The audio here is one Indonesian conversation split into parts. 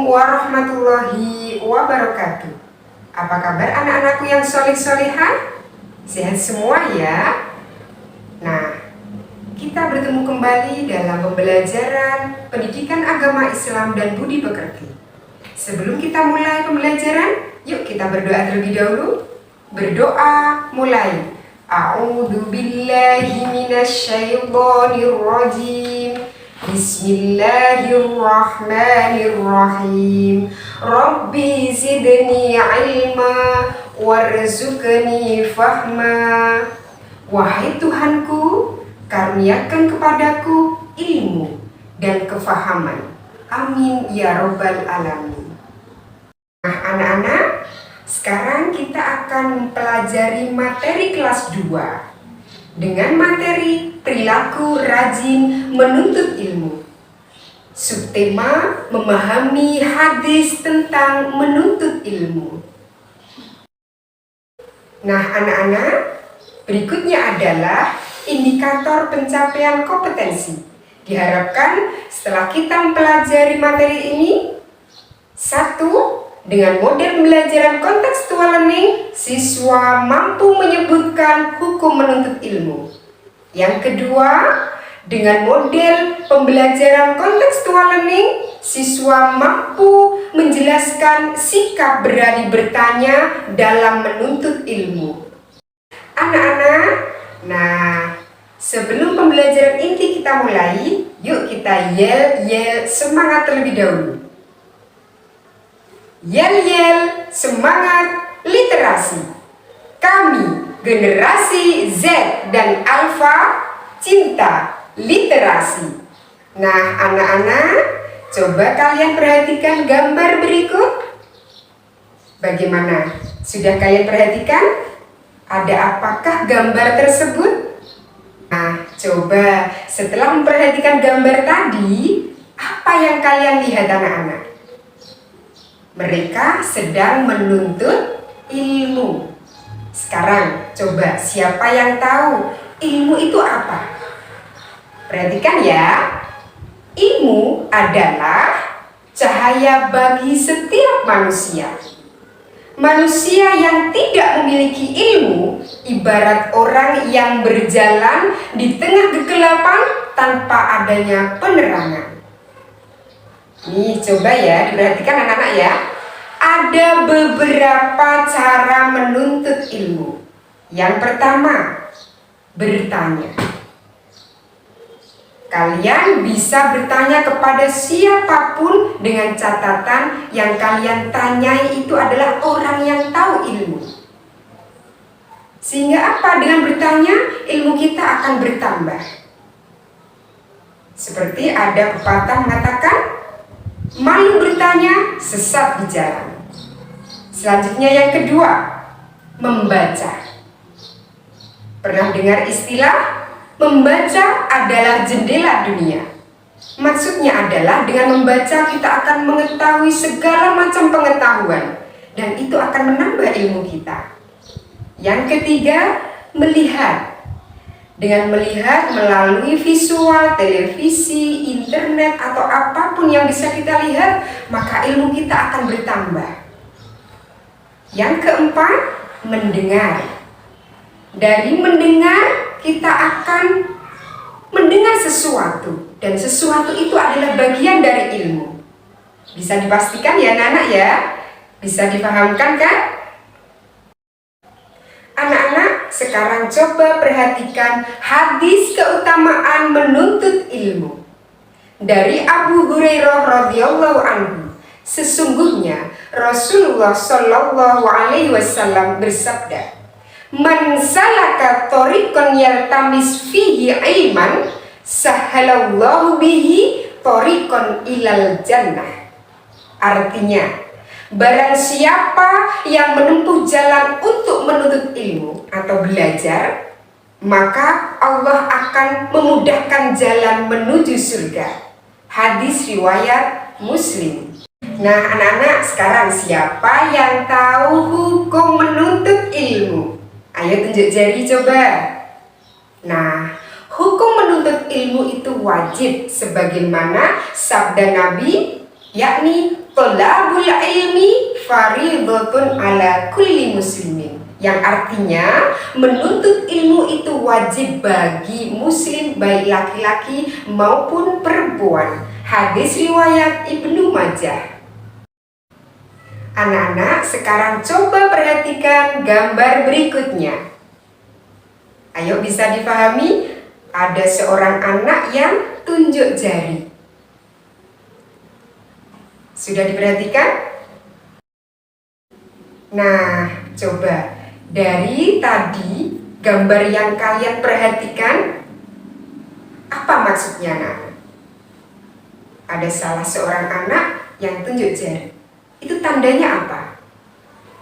warahmatullahi wabarakatuh. Apa kabar anak-anakku yang solih-solihah? Sehat semua ya? Nah, kita bertemu kembali dalam pembelajaran pendidikan agama Islam dan budi pekerti. Sebelum kita mulai pembelajaran, yuk kita berdoa terlebih dahulu. Berdoa mulai. A'udzu billahi minasyaitonir rajim. Bismillahirrahmanirrahim. Rabbi zidni ilma warzuqni fahma. Wahai Tuhanku, karuniakan kepadaku ilmu dan kefahaman. Amin ya rabbal alamin. Nah anak-anak, sekarang kita akan mempelajari materi kelas 2 dengan materi perilaku rajin menuntut ilmu. Subtema memahami hadis tentang menuntut ilmu. Nah anak-anak, berikutnya adalah indikator pencapaian kompetensi. Diharapkan setelah kita mempelajari materi ini, 1. Dengan model pembelajaran contextual learning, siswa mampu menyebutkan hukum menuntut ilmu. Yang kedua, dengan model pembelajaran contextual learning, siswa mampu menjelaskan sikap berani bertanya dalam menuntut ilmu. Anak-anak, nah sebelum pembelajaran inti kita mulai, yuk kita yel-yel semangat terlebih dahulu. Yel-yel semangat literasi. Kami generasi Z dan Alpha cinta literasi. Nah anak-anak, coba kalian perhatikan gambar berikut. Bagaimana? Sudah kalian perhatikan? Ada apakah gambar tersebut? Nah coba setelah memperhatikan gambar tadi, apa yang kalian lihat anak-anak? Mereka sedang menuntut ilmu. Sekarang coba siapa yang tahu ilmu itu apa? Perhatikan ya. Ilmu adalah cahaya bagi setiap manusia. Manusia yang tidak memiliki ilmu ibarat orang yang berjalan di tengah kegelapan tanpa adanya penerangan. Nih coba ya diperhatikan anak-anak ya. Ada beberapa cara menuntut ilmu. Yang pertama, bertanya. Kalian bisa bertanya kepada siapapun dengan catatan yang kalian tanyai itu adalah orang yang tahu ilmu. Sehingga apa? Dengan bertanya, ilmu kita akan bertambah. Seperti ada pepatah mengatakan, malu bertanya, sesat di jalan. Selanjutnya yang kedua, membaca. Pernah dengar istilah membaca adalah jendela dunia? Maksudnya adalah dengan membaca kita akan mengetahui segala macam pengetahuan, dan itu akan menambah ilmu kita. Yang ketiga, melihat. Dengan melihat melalui visual, televisi, internet, atau apapun yang bisa kita lihat, maka ilmu kita akan bertambah. Yang keempat, mendengar. Dari mendengar, kita akan mendengar sesuatu. Dan sesuatu itu adalah bagian dari ilmu. Bisa dipastikan ya anak-anak ya? Bisa dipahamkan kan? Anak-anak, sekarang coba perhatikan hadis keutamaan menuntut ilmu. Dari Abu Hurairah radhiyallahu anhu, sesungguhnya Rasulullah shallallahu alaihi wasallam bersabda, "Man salaka thoriqan yaltamis fihi ilman, sahhalallahu bihi thoriqan ilal jannah." Artinya, barang siapa yang menempuh jalan untuk menuntut ilmu atau belajar, maka Allah akan memudahkan jalan menuju surga. Hadis riwayat Muslim. Nah anak-anak, sekarang siapa yang tahu hukum menuntut ilmu? Ayo tunjuk jari coba. Nah, hukum menuntut ilmu itu wajib sebagaimana sabda Nabi yakni thalabul ilmi fardhatun ala kulli muslimin, yang artinya menuntut ilmu itu wajib bagi muslim baik laki-laki maupun perempuan. Hadis riwayat Ibnu Majah. Anak-anak, sekarang coba perhatikan gambar berikutnya. Ayo, bisa dipahami? Ada seorang anak yang tunjuk jari. Sudah diperhatikan? Nah, coba dari tadi gambar yang kalian perhatikan, apa maksudnya, anak-anak? Ada salah seorang anak yang tunjuk jari. Itu tandanya apa?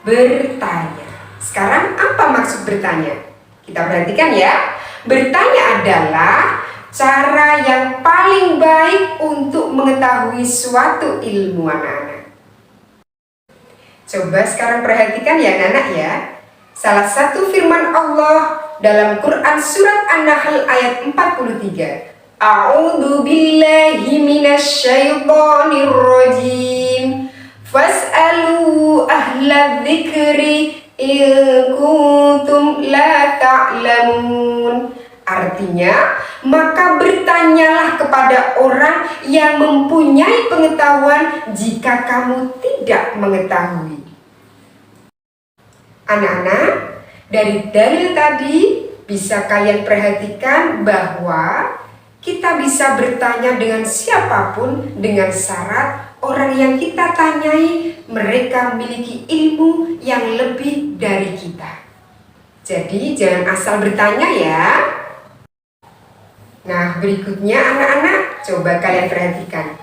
Bertanya. Sekarang apa maksud bertanya? Kita perhatikan ya. Bertanya adalah cara yang paling baik untuk mengetahui suatu ilmu, anak-anak. Coba sekarang perhatikan ya anak-anak ya. Salah satu firman Allah dalam Quran surat An-Nahl ayat 43. A'udzu billahi minasyaitonir rajim. Fas'alu ahla dzikri in kuntum la ta'lamun. Artinya, maka bertanyalah kepada orang yang mempunyai pengetahuan jika kamu tidak mengetahui. Anak-anak, dari dalil tadi bisa kalian perhatikan bahwa kita bisa bertanya dengan siapapun dengan syarat orang yang kita tanyai mereka memiliki ilmu yang lebih dari kita. Jadi jangan asal bertanya ya. Nah, berikutnya anak-anak, coba kalian perhatikan.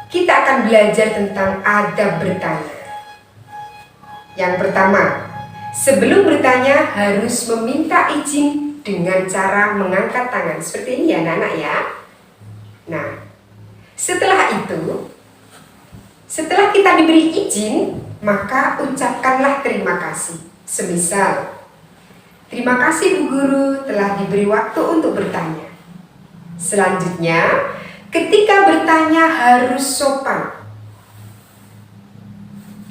Kita akan belajar tentang adab bertanya. Yang pertama, sebelum bertanya harus meminta izin dengan cara mengangkat tangan. Seperti ini ya anak-anak ya. Nah, setelah itu, setelah kita diberi izin, maka ucapkanlah terima kasih. Semisal, terima kasih Bu Guru telah diberi waktu untuk bertanya. Selanjutnya, ketika bertanya harus sopan.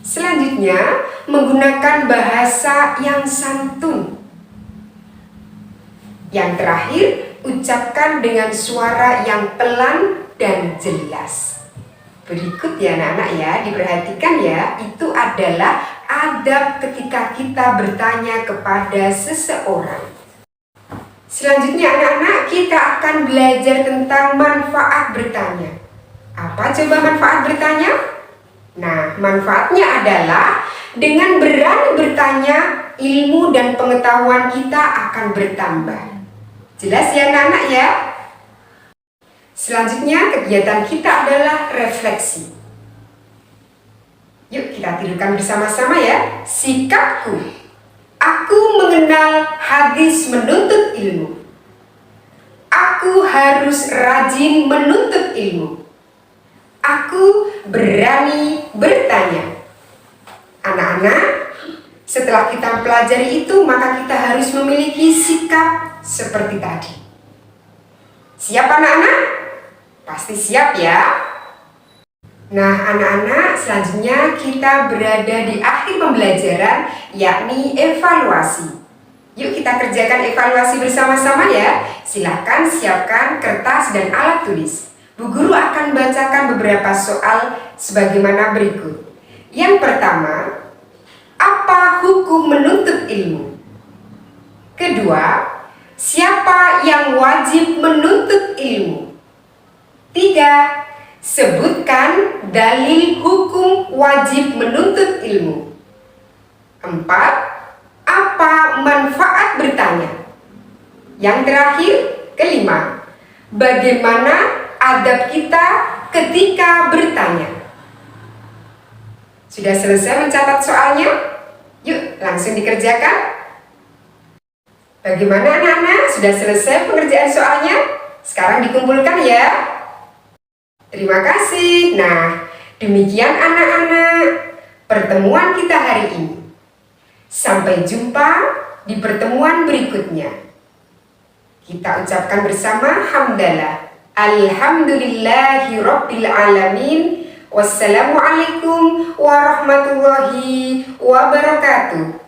Selanjutnya, menggunakan bahasa yang santun. Yang terakhir, ucapkan dengan suara yang pelan dan jelas. Berikut ya anak-anak ya, diperhatikan ya, itu adalah adab ketika kita bertanya kepada seseorang. Selanjutnya anak-anak, kita akan belajar tentang manfaat bertanya. Apa coba manfaat bertanya? Nah, manfaatnya adalah dengan berani bertanya, ilmu dan pengetahuan kita akan bertambah. Jelas ya anak-anak ya? Selanjutnya kegiatan kita adalah refleksi. Yuk kita tidurkan bersama-sama ya. Sikapku. Aku mengenal hadis menuntut ilmu. Aku harus rajin menuntut ilmu. Aku berani bertanya. Anak-anak, setelah kita pelajari itu, maka kita harus memiliki sikap seperti tadi. Siap anak-anak? Pasti siap ya. Nah anak-anak, selanjutnya kita berada di akhir pembelajaran, yakni evaluasi. Yuk kita kerjakan evaluasi bersama-sama ya. Silahkan siapkan kertas dan alat tulis. Bu Guru akan bacakan beberapa soal sebagaimana berikut. Yang pertama, apa hukum menuntut ilmu? Kedua, siapa yang wajib menuntut ilmu? 3. Sebutkan dalil hukum wajib menuntut ilmu. 4. Apa manfaat bertanya? Yang terakhir, kelima, bagaimana adab kita ketika bertanya? Sudah selesai mencatat soalnya? Yuk langsung dikerjakan. Bagaimana anak-anak? Sudah selesai pengerjaan soalnya? Sekarang dikumpulkan ya. Terima kasih. Nah, demikian anak-anak pertemuan kita hari ini. Sampai jumpa di pertemuan berikutnya. Kita ucapkan bersama hamdalah. Alhamdulillahirabbil alamin. Wassalamualaikum warahmatullahi wabarakatuh.